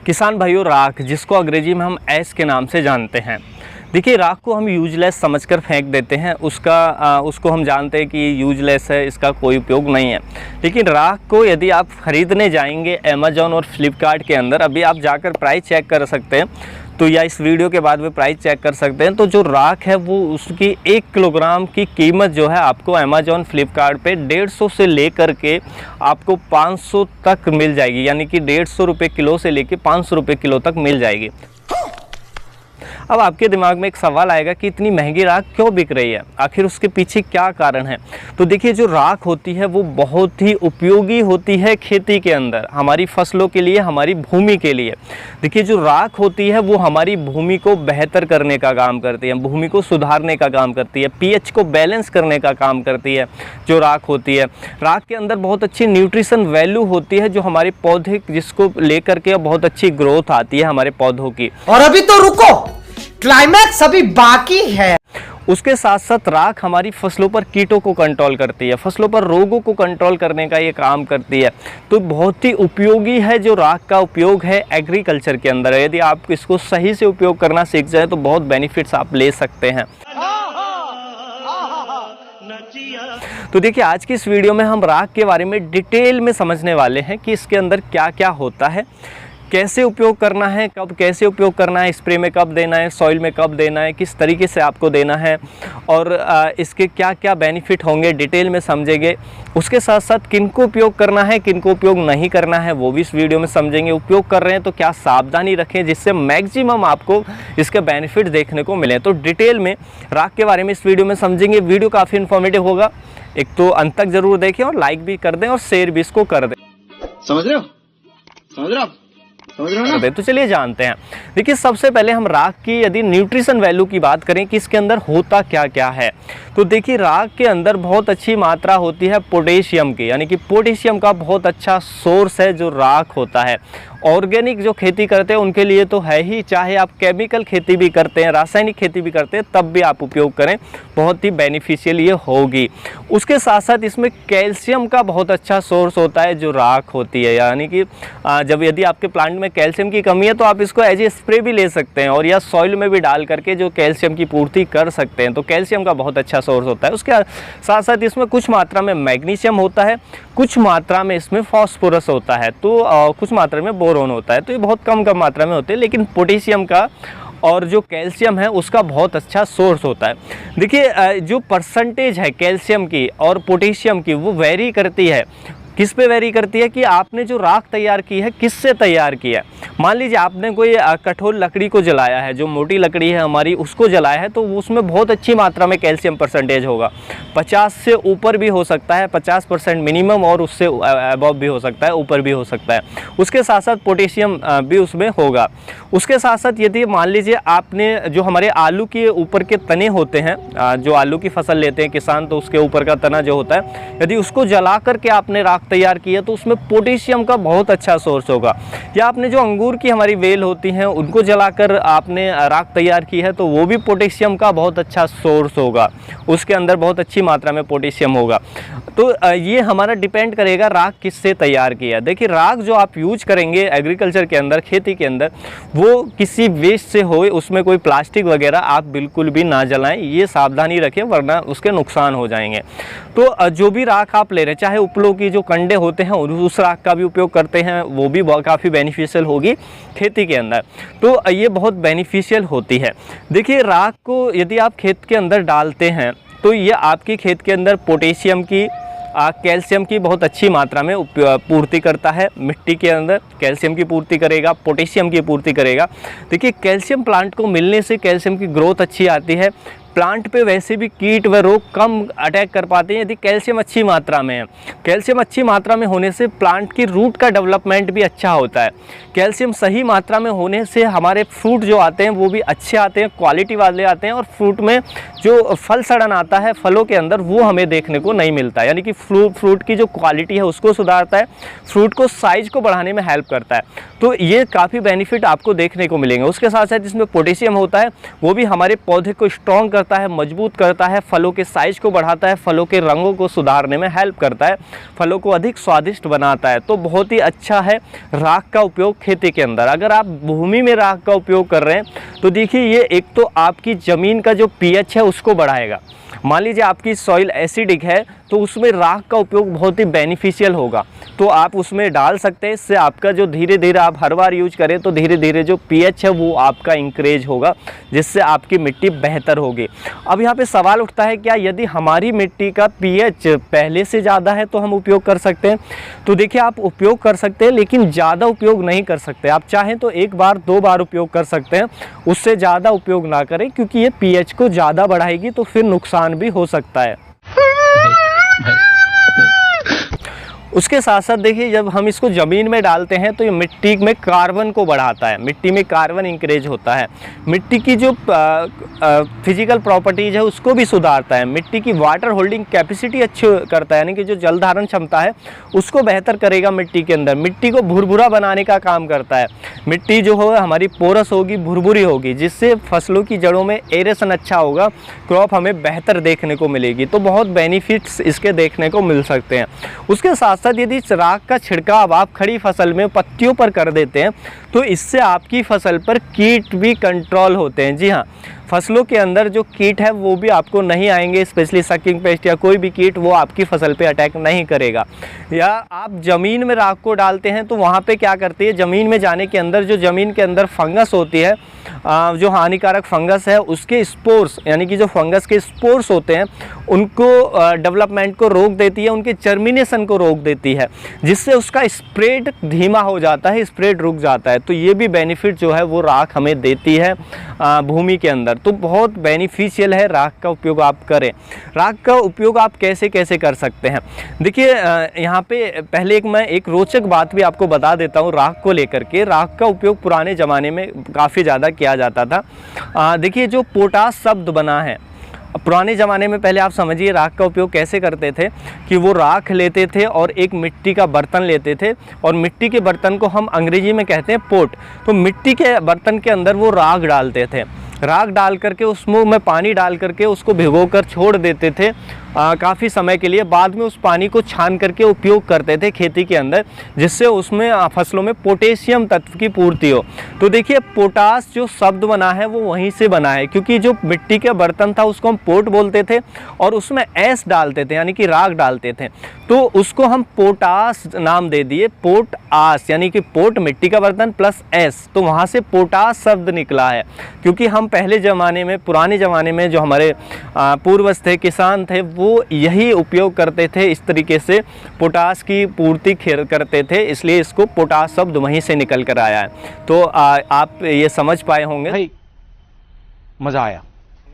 किसान भाइयों, राख जिसको अंग्रेजी में हम ऐश के नाम से जानते हैं। देखिए, राख को हम यूजलेस समझकर फेंक देते हैं। उसको हम जानते हैं कि यूजलेस है, इसका कोई उपयोग नहीं है। लेकिन राख को यदि आप ख़रीदने जाएंगे अमेज़ॉन और फ्लिपकार्ट के अंदर, अभी आप जाकर प्राइस चेक कर सकते हैं, तो या इस वीडियो के बाद में प्राइस चेक कर सकते हैं। तो जो राख है वो उसकी 1 किलोग्राम की कीमत जो है आपको अमेज़ॉन फ्लिपकार्ट पे 150 से लेकर के आपको 500 तक मिल जाएगी। यानी कि 150 रुपये किलो से लेकर 500 रुपये किलो तक मिल जाएगी। अब आपके दिमाग में एक सवाल आएगा कि इतनी महंगी राख क्यों बिक रही है, आखिर उसके पीछे क्या कारण है। तो देखिए, जो राख होती है वो बहुत ही उपयोगी होती है खेती के अंदर, हमारी फसलों के लिए, हमारी भूमि के लिए। देखिए, जो राख होती है वो हमारी भूमि को बेहतर करने का काम करती है, भूमि को सुधारने का काम करती है, पीएच को बैलेंस करने का काम करती है। जो राख होती है, राख के अंदर बहुत अच्छी न्यूट्रिशन वैल्यू होती है, जो हमारे पौधे जिसको लेकर के बहुत अच्छी ग्रोथ आती है हमारे पौधों की। और अभी तो रुको, क्लाइमैक्स अभी बाकी है। उसके साथ साथ राख हमारी फसलों पर कीटों को कंट्रोल करती है, फसलों पर रोगों को कंट्रोल करने का ये काम करती है। तो बहुत ही उपयोगी है जो राख का उपयोग है एग्रीकल्चर के अंदर। यदि आप इसको सही से उपयोग करना सीख जाए तो बहुत बेनिफिट्स आप ले सकते हैं। तो देखिए, आज की इस वीडियो में हम राख के बारे में डिटेल में समझने वाले हैं कि इसके अंदर क्या क्या होता है, कैसे उपयोग करना है, कब कैसे उपयोग करना है, स्प्रे में कब देना है, सॉइल में कब देना है, किस तरीके से आपको देना है, और इसके क्या क्या बेनिफिट होंगे डिटेल में समझेंगे। उसके साथ साथ किनको उपयोग करना है, किनको उपयोग नहीं करना है, वो भी इस वीडियो में समझेंगे। उपयोग कर रहे हैं तो क्या सावधानी रखें जिससे मैक्सिमम आपको इसके बेनिफिट देखने को मिले। तो डिटेल में राख के बारे में इस वीडियो में समझेंगे। वीडियो काफ़ी इन्फॉर्मेटिव होगा, एक तो अंत तक जरूर देखें और लाइक भी कर दें और शेयर भी इसको कर दें। समझ रहे हो? समझ रहे हो? तो चलिए जानते हैं। देखिए, सबसे पहले हम राख की यदि न्यूट्रिशन वैल्यू की बात करें कि इसके अंदर होता क्या क्या है, तो देखिए, राख के अंदर बहुत अच्छी मात्रा होती है पोटेशियम की। यानी कि पोटेशियम का बहुत अच्छा सोर्स है जो राख होता है। ऑर्गेनिक जो खेती करते हैं उनके लिए तो है ही, चाहे आप केमिकल खेती भी करते हैं, रासायनिक खेती भी करते हैं, तब भी आप उपयोग करें, बहुत ही बेनिफिशियल ये होगी। उसके साथ साथ इसमें कैल्शियम का बहुत अच्छा सोर्स होता है जो राख होती है। यानी कि जब यदि आपके प्लांट में कैल्शियम की कमी है तो आप इसको एज ए स्प्रे भी ले सकते हैं और या सॉइल में भी डाल करके जो कैल्शियम की पूर्ति कर सकते हैं। तो कैल्शियम का बहुत अच्छा सोर्स होता है। उसके साथ साथ इसमें कुछ मात्रा में मैग्नीशियम होता है, कुछ मात्रा में इसमें फॉस्फोरस होता है, तो कुछ मात्रा में बोरोन होता है। तो ये बहुत कम मात्रा में होते हैं, लेकिन पोटेशियम का और जो कैल्शियम है उसका बहुत अच्छा सोर्स होता है। देखिए, जो परसेंटेज है कैल्शियम की और पोटेशियम की वो वेरी करती है। किस पे वेरी करती है कि आपने जो राख तैयार की है किससे तैयार की है। मान लीजिए आपने कोई कठोर लकड़ी को जलाया है, जो मोटी लकड़ी है हमारी, उसको जलाया है, तो उसमें बहुत अच्छी मात्रा में कैल्शियम परसेंटेज होगा। 50 से ऊपर भी हो सकता है, 50% मिनिमम, और उससे अबव भी हो सकता है, ऊपर भी हो सकता है। उसके साथ साथ पोटेशियम भी उसमें होगा। उसके साथ साथ यदि मान लीजिए आपने जो हमारे आलू के ऊपर के तने होते हैं, जो आलू की फसल लेते हैं किसान, तो उसके ऊपर का तना जो होता है, यदि उसको जला करके आपने राख तैयार की है तो उसमें पोटेशियम का बहुत अच्छा सोर्स होगा। या आपने जो अंगूर की हमारी वेल होती हैं उनको जलाकर आपने राख तैयार की है तो वो भी पोटेशियम का बहुत अच्छा सोर्स होगा, उसके अंदर बहुत अच्छी मात्रा में पोटेशियम होगा। तो ये हमारा डिपेंड करेगा राख किससे तैयार किया है। देखिए, राख जो आप यूज करेंगे एग्रीकल्चर के अंदर, खेती के अंदर, वो किसी वेस्ट से हो, उसमें कोई प्लास्टिक वगैरह आप बिल्कुल भी ना जलाएं, ये सावधानी रखें, वरना उसके नुकसान हो जाएंगे। तो जो भी राख आप ले रहे हैं, चाहे उपलों की जो कंडे होते हैं उस राख का भी उपयोग करते हैं, वो भी काफ़ी बेनिफिशियल होगी खेती के अंदर। तो ये बहुत बेनिफिशियल होती है। देखिए, राख को यदि आप खेत के अंदर डालते हैं तो ये आपकी खेत के अंदर पोटेशियम की, कैल्शियम की बहुत अच्छी मात्रा में पूर्ति करता है। मिट्टी के अंदर कैल्शियम की पूर्ति करेगा, पोटेशियम की पूर्ति करेगा। देखिए, कैल्शियम प्लांट को मिलने से कैल्शियम की ग्रोथ अच्छी आती है। प्लांट पे वैसे भी कीट व रोग कम अटैक कर पाते हैं यदि कैल्शियम अच्छी मात्रा में है। कैल्शियम अच्छी मात्रा में होने से प्लांट की रूट का डेवलपमेंट भी अच्छा होता है। कैल्शियम सही मात्रा में होने से हमारे फ्रूट जो आते हैं वो भी अच्छे आते हैं, क्वालिटी वाले आते हैं, और फ्रूट में जो फल सड़न आता है फलों के अंदर वो हमें देखने को नहीं मिलता। यानी कि फ्रूट की जो क्वालिटी है उसको सुधारता है, फ्रूट को साइज को बढ़ाने में हेल्प करता है। तो ये काफ़ी बेनिफिट आपको देखने को मिलेंगे। उसके साथ साथ इसमें पोटेशियम होता है, वो भी हमारे पौधे को स्ट्रॉन्ग करता है, मजबूत करता है, फलों के साइज को बढ़ाता है, फलों के रंगों को सुधारने में हेल्प करता है, फलों को अधिक स्वादिष्ट बनाता है। तो बहुत ही अच्छा है राख का उपयोग खेती के अंदर। अगर आप भूमि में राख का उपयोग कर रहे हैं तो देखिए ये एक तो आपकी ज़मीन का जो पीएच है उसको बढ़ाएगा। मान लीजिए आपकी सॉइल एसिडिक है तो उसमें राख का उपयोग बहुत ही बेनिफिशियल होगा, तो आप उसमें डाल सकते हैं। इससे आपका जो धीरे धीरे आप हर बार यूज करें तो धीरे धीरे जो पीएच है वो आपका इंक्रीज होगा, जिससे आपकी मिट्टी बेहतर होगी। अब यहाँ पे सवाल उठता है क्या यदि हमारी मिट्टी का पीएच पहले से ज़्यादा है तो हम उपयोग कर सकते हैं? तो देखिए आप उपयोग कर सकते हैं लेकिन ज़्यादा उपयोग नहीं कर सकते। आप चाहें तो एक बार 2 बार उपयोग कर सकते हैं, उससे ज़्यादा उपयोग ना करें क्योंकि ये पीएच को ज़्यादा बढ़ाएगी तो फिर नुकसान भी हो सकता है। उसके साथ साथ देखिए जब हम इसको ज़मीन में डालते हैं तो ये मिट्टी में कार्बन को बढ़ाता है, मिट्टी में कार्बन इंक्रीज होता है, मिट्टी की जो फिजिकल प्रॉपर्टीज़ है उसको भी सुधारता है, मिट्टी की वाटर होल्डिंग कैपेसिटी अच्छी करता है, यानी कि जो जल धारण क्षमता है उसको बेहतर करेगा मिट्टी के अंदर, मिट्टी को भुरभुरा बनाने का काम करता है। मिट्टी जो हो हमारी पोरस होगी, भुरभुरी होगी, जिससे फसलों की जड़ों में एरेशन अच्छा होगा, क्रॉप हमें बेहतर देखने को मिलेगी। तो बहुत बेनिफिट्स इसके देखने को मिल सकते हैं। उसके साथ साथ यदि राख का छिड़काव आप खड़ी फसल में पत्तियों पर कर देते हैं तो इससे आपकी फसल पर कीट भी कंट्रोल होते हैं। जी हाँ, फसलों के अंदर जो कीट है वो भी आपको नहीं आएंगे, स्पेशली सकिंग पेस्ट या कोई भी कीट वो आपकी फसल पे अटैक नहीं करेगा। या आप ज़मीन में राख को डालते हैं तो वहाँ पे क्या करती है, ज़मीन में जाने के अंदर जो ज़मीन के अंदर फंगस होती है, जो हानिकारक फंगस है उसके स्पोर्स, यानी कि जो फंगस के स्पोर्स होते हैं उनको डेवलपमेंट को रोक देती है, उनके जर्मिनेशन को रोक देती है, जिससे उसका स्प्रेड धीमा हो जाता है, स्प्रेड रुक जाता है। तो ये भी बेनिफिट जो है वो राख हमें देती है भूमि के अंदर। तो बहुत बेनिफिशियल है, राख का उपयोग आप करें। राख का उपयोग आप कैसे कैसे कर सकते हैं, देखिए यहाँ पे पहले मैं एक रोचक बात भी आपको बता देता हूँ राख को लेकर के। राख का उपयोग पुराने ज़माने में काफ़ी ज़्यादा किया जाता था। देखिए जो पोटाश शब्द बना है, पुराने ज़माने में पहले आप समझिए राख का उपयोग कैसे करते थे कि वो राख लेते थे और एक मिट्टी का बर्तन लेते थे, और मिट्टी के बर्तन को हम अंग्रेजी में कहते हैं पोट। तो मिट्टी के बर्तन के अंदर वो राख डालते थे, राख डाल करके उसमें पानी डाल करके उसको भिगोकर छोड़ देते थे काफ़ी समय के लिए। बाद में उस पानी को छान करके उपयोग करते थे खेती के अंदर, जिससे उसमें फसलों में पोटेशियम तत्व की पूर्ति हो। तो देखिए पोटाश जो शब्द बना है वो वहीं से बना है, क्योंकि जो मिट्टी का बर्तन था उसको हम पोट बोलते थे और उसमें एस डालते थे, यानी कि राख डालते थे, तो उसको हम पोटाश नाम दे दिए, पोट आस, यानी कि पोट मिट्टी का बर्तन प्लस एस, तो वहाँ से पोटाश शब्द निकला है। क्योंकि हम पहले ज़माने में, पुराने ज़माने में जो हमारे पूर्वज थे, किसान थे, वो यही उपयोग करते थे, इस तरीके से पोटाश की पूर्ति करते थे, इसलिए इसको पोटाश शब्द वहीं से निकल कर आया है। तो आप ये समझ पाए होंगे, भाई मज़ा आया।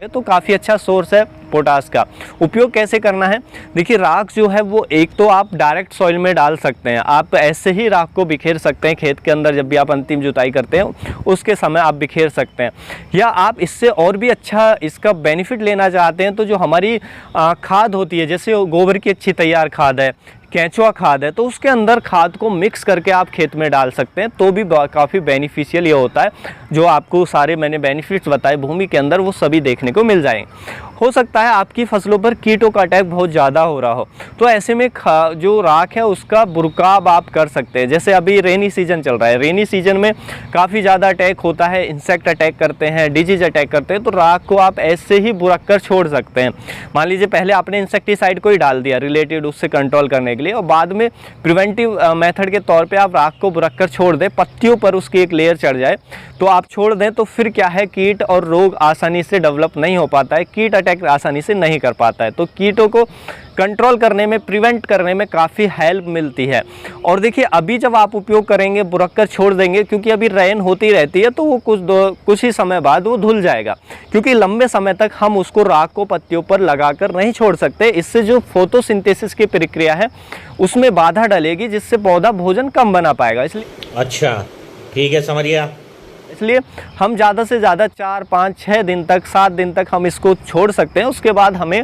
तो काफ़ी अच्छा सोर्स है पोटाश का। उपयोग कैसे करना है, देखिए राख जो है वो एक तो आप डायरेक्ट सॉइल में डाल सकते हैं, आप ऐसे ही राख को बिखेर सकते हैं खेत के अंदर, जब भी आप अंतिम जुताई करते हैं उसके समय आप बिखेर सकते हैं। या आप इससे और भी अच्छा इसका बेनिफिट लेना चाहते हैं तो जो हमारी खाद होती है, जैसे गोबर की अच्छी तैयार खाद है, केंचुआ खाद है, तो उसके अंदर खाद को मिक्स करके आप खेत में डाल सकते हैं, तो भी काफ़ी बेनिफिशियल ये होता है। जो आपको सारे मैंने बेनिफिट्स बताए भूमि के अंदर वो सभी देखने को मिल जाएंगे। हो सकता है आपकी फसलों पर कीटों का अटैक बहुत ज़्यादा हो रहा हो, तो ऐसे में जो राख है उसका बुरकाव आप कर सकते हैं। जैसे अभी रेनी सीजन चल रहा है, रेनी सीजन में काफ़ी ज़्यादा अटैक होता है, इंसेक्ट अटैक करते हैं, डिजीज अटैक करते हैं, तो राख को आप ऐसे ही बुरक कर छोड़ सकते हैं। मान लीजिए पहले आपने इंसेक्टिसाइड को ही डाल दिया रिलेटेड उससे कंट्रोल करने के लिए, और बाद में प्रिवेंटिव मेथड के तौर पे आप राख को बुरक कर छोड़ दें, पत्तियों पर उसकी एक लेयर चढ़ जाए तो आप छोड़ दें, तो फिर क्या है कीट और रोग आसानी से डेवलप नहीं हो पाता है, कीट अटैक आसानी से नहीं कर पाता है। तो कीटों को कंट्रोल करने में, प्रिवेंट करने में काफ़ी हेल्प मिलती है। और देखिए अभी जब आप उपयोग करेंगे, बुरक कर छोड़ देंगे, क्योंकि अभी रेन होती रहती है, तो वो कुछ ही समय बाद वो धुल जाएगा, क्योंकि लंबे समय तक हम उसको राख को पत्तियों पर लगाकर नहीं छोड़ सकते। इससे जो फोटोसिंथेसिस की प्रक्रिया है उसमें बाधा डलेगी, जिससे पौधा भोजन कम बना पाएगा। इसलिए अच्छा ठीक है, समझ गया। इसलिए हम ज़्यादा से ज़्यादा 4, 5, 6 दिन तक, 7 दिन तक हम इसको छोड़ सकते हैं। उसके बाद हमें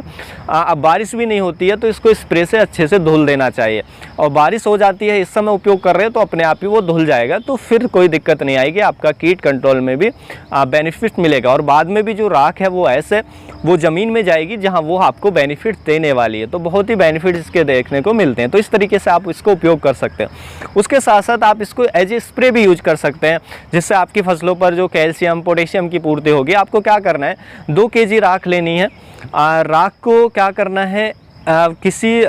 अब बारिश भी नहीं होती है तो इसको स्प्रे से अच्छे से धुल देना चाहिए। और बारिश हो जाती है, इस समय उपयोग कर रहे हैं तो अपने आप ही वो धुल जाएगा, तो फिर कोई दिक्कत नहीं आएगी, आपका कीट कंट्रोल में भी बेनिफिट मिलेगा। और बाद में भी जो राख है वो ऐसे वो ज़मीन में जाएगी जहाँ वो आपको बेनिफिट देने वाली है। तो बहुत ही बेनिफिट इसके देखने को मिलते हैं। तो इस तरीके से आप इसको उपयोग कर सकते हैं। उसके साथ साथ आप इसको एज ए स्प्रे भी यूज कर सकते हैं, जिससे आपकी फसलों पर जो कैल्शियम, पोटेशियम की पूर्ति होगी। आपको क्या करना है, 2 kg राख लेनी है। राख को क्या करना है, किसी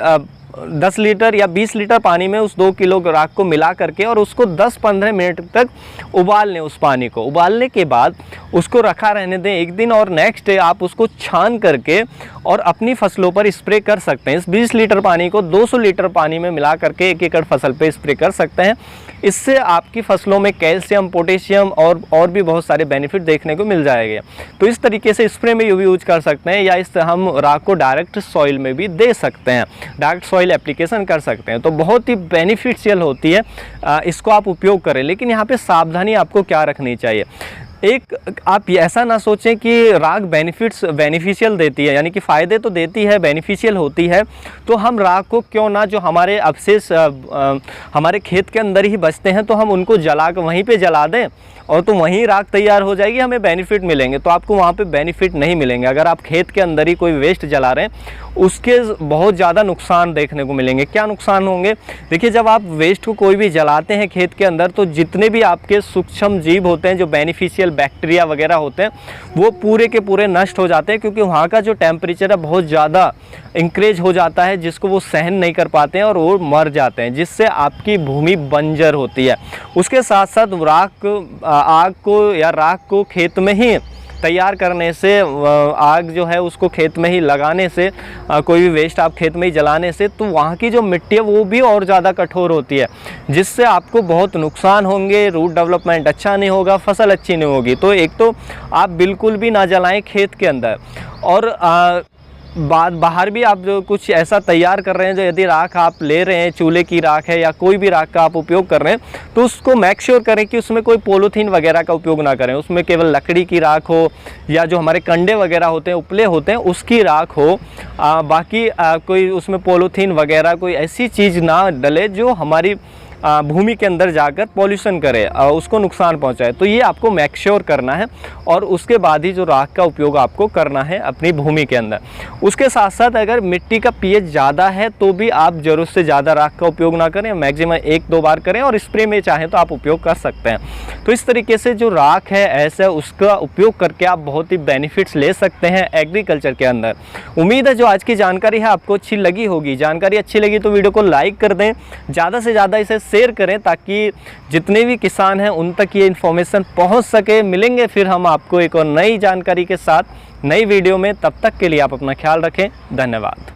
10 लीटर या 20 लीटर पानी में उस 2 किलो राख को मिला करके और उसको 10-15 मिनट तक उबाल लें। उस पानी को उबालने के बाद उसको रखा रहने दें 1 दिन, और नेक्स्ट डे आप उसको छान करके और अपनी फसलों पर स्प्रे कर सकते हैं। इस 20 लीटर पानी को 200 लीटर पानी में मिला करके 1 एकड़ फसल पे स्प्रे कर सकते हैं। इससे आपकी फसलों में कैल्शियम, पोटेशियम और भी बहुत सारे बेनिफिट देखने को मिल जाएंगे। तो इस तरीके से स्प्रे में भी यूज कर सकते हैं, या इस हम राख को डायरेक्ट सॉइल में भी दे सकते हैं, डायरेक्ट सॉइल एप्लीकेशन कर सकते हैं। तो बहुत ही बेनिफिशियल होती है, इसको आप उपयोग करें। लेकिन यहाँ पे सावधानी आपको क्या रखनी चाहिए, एक आप ऐसा ना सोचें कि राख बेनिफिशियल देती है, यानी कि फ़ायदे तो देती है, बेनिफिशियल होती है, तो हम राख को क्यों ना, जो हमारे अवशेष हमारे खेत के अंदर ही बचते हैं, तो हम उनको जला कर वहीं पे जला दें और तो वहीं राख तैयार हो जाएगी, हमें बेनिफिट मिलेंगे। तो आपको वहाँ पे बेनिफिट नहीं मिलेंगे। अगर आप खेत के अंदर ही कोई वेस्ट जला रहे हैं, उसके बहुत ज़्यादा नुकसान देखने को मिलेंगे। क्या नुकसान होंगे, देखिए, जब आप वेस्ट को कोई भी जलाते हैं खेत के अंदर, तो जितने भी आपके सूक्ष्म जीव होते हैं, जो बेनिफिशियल बैक्टीरिया वगैरह होते हैं, वो पूरे के पूरे नष्ट हो जाते हैं, क्योंकि वहाँ का जो टेम्परेचर है बहुत ज़्यादा इंक्रीज हो जाता है, जिसको वो सहन नहीं कर पाते हैं और वो मर जाते हैं, जिससे आपकी भूमि बंजर होती है। उसके साथ साथ आग को या राख को खेत में ही तैयार करने से, आग जो है उसको खेत में ही लगाने से, कोई भी वेस्ट आप खेत में ही जलाने से, तो वहाँ की जो मिट्टी है वो भी और ज़्यादा कठोर होती है, जिससे आपको बहुत नुकसान होंगे, रूट डेवलपमेंट अच्छा नहीं होगा, फसल अच्छी नहीं होगी। तो एक तो आप बिल्कुल भी ना जलाएं खेत के अंदर, और बाहर भी आप जो कुछ ऐसा तैयार कर रहे हैं, जो यदि राख आप ले रहे हैं, चूल्हे की राख है या कोई भी राख का आप उपयोग कर रहे हैं, तो उसको मेक श्योर करें कि उसमें कोई पॉलीथीन वगैरह का उपयोग ना करें। उसमें केवल लकड़ी की राख हो, या जो हमारे कंडे वगैरह होते हैं, उपले होते हैं, उसकी राख हो। बाकी कोई उसमें पॉलीथीन वगैरह कोई ऐसी चीज़ ना डले जो हमारी भूमि के अंदर जाकर पॉल्यूशन करे, उसको नुकसान पहुंचाए। तो ये आपको मेक श्योर करना है, और उसके बाद ही जो राख का उपयोग आपको करना है अपनी भूमि के अंदर। उसके साथ साथ अगर मिट्टी का पीएच ज़्यादा है तो भी आप ज़रूरत से ज़्यादा राख का उपयोग ना करें, मैक्सिमम 1-2 बार करें, और स्प्रे में चाहें तो आप उपयोग कर सकते हैं। तो इस तरीके से जो राख है ऐसा, उसका उपयोग करके आप बहुत ही बेनिफिट्स ले सकते हैं एग्रीकल्चर के अंदर। उम्मीद है जो आज की जानकारी है आपको अच्छी लगी होगी। जानकारी अच्छी लगी तो वीडियो को लाइक कर दें, ज़्यादा से ज़्यादा इसे शेयर करें, ताकि जितने भी किसान हैं उन तक ये इन्फॉर्मेशन पहुंच सके। मिलेंगे फिर हम आपको एक और नई जानकारी के साथ नई वीडियो में, तब तक के लिए आप अपना ख्याल रखें। धन्यवाद।